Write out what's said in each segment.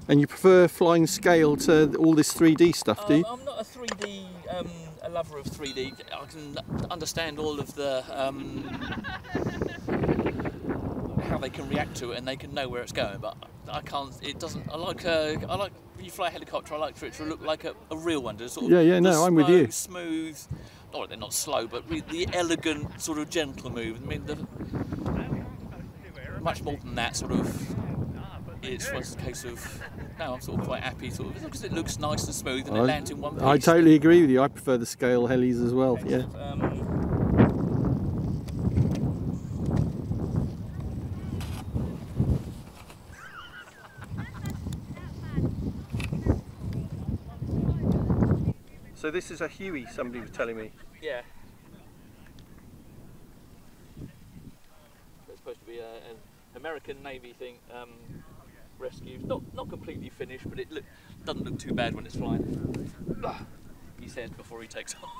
And you prefer flying scale to all this 3D stuff, do you? I'm not a 3D, a lover of 3D. I can understand all of the how they can react to it and they can know where it's going, but I can't. It doesn't. I like when you fly a helicopter. I like for it to look like a real one. Sort of Yeah, no, I'm with you. Smooth. Not they're not slow, but the elegant sort of gentle move. I mean, much more than that sort of. It's a case of no. I'm sort of quite happy, sort of, because it looks nice and smooth and it lands in one piece. I totally agree with you. I prefer the scale helis as well. Yeah. So this is a Huey, somebody was telling me. Yeah. It's supposed to be an American Navy thing, rescue. Not completely finished, but it doesn't look too bad when it's flying. He said before he takes off.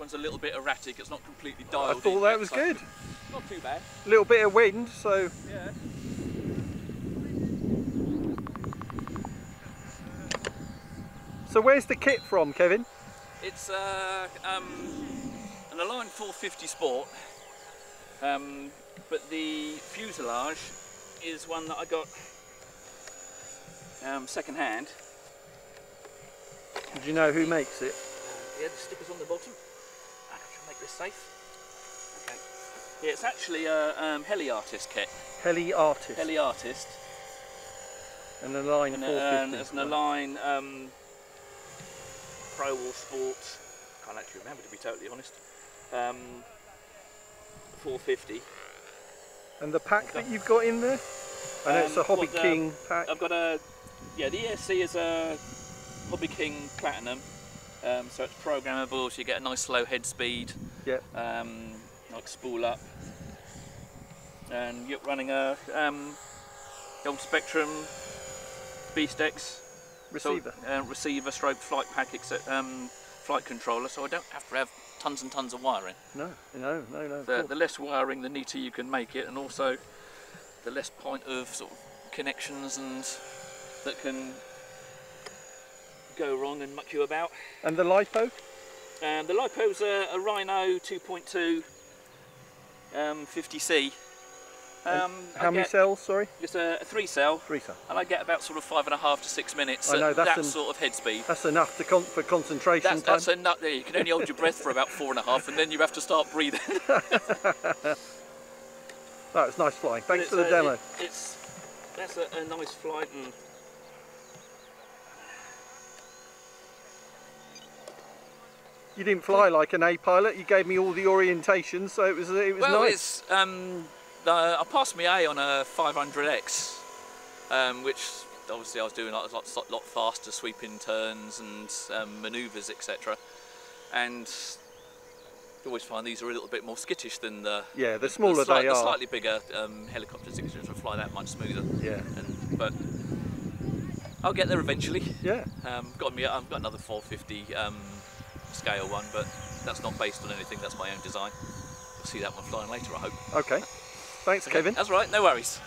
one's a little bit erratic. It's not completely dialed. I thought that was good. Not too bad. A little bit of wind, so. Yeah. So where's the kit from, Kevin? It's an Align 450 Sport, but the fuselage is one that I got second hand. Do you know who makes it? Yeah, the stickers on the bottom. I should make this safe. Okay. Yeah, it's actually a Heli Artist kit. Heli Artist. Heli Artist. And an Align 450. It's an Align Pro or Sport. Can't actually remember, to be totally honest. 450. And the pack that you've got in there? I know it's a Hobby King pack. I've got a, yeah, the ESC is a Hobby King Platinum, so it's programmable, so you get a nice slow head speed, yeah. like spool up, and you're running a Gold Spectrum Beast X receiver, so, receiver stroke flight pack, flight controller, so I don't have to have tons and tons of wiring. No. The less wiring, the neater you can make it, and also the less point of sort of connections and that can go wrong and muck you about. And the LiPo? The LiPo's a Rhino 2.2 50C. How many cells, sorry? It's a 3-cell. 3-cell. And I get about sort of 5.5 to 6 minutes I know, at that sort of head speed. That's enough for concentration time. That's enough. You can only hold your breath for about 4.5 and then you have to start breathing. That was nice flying. Thanks for the demo. That's a nice flight. And you didn't fly like an A pilot. You gave me all the orientations, so it was well, nice. I passed my A on a 500X, which obviously I was doing a lot faster sweeping turns and manoeuvres, etc. And you always find these are a little bit more skittish than the smaller they are. The slightly bigger helicopters, etc. Fly that much smoother. Yeah. But I'll get there eventually. Yeah. I've got another 450 scale one, but that's not based on anything. That's my own design. You'll see that one flying later, I hope. Okay. Thanks, Kevin. That's right. No worries.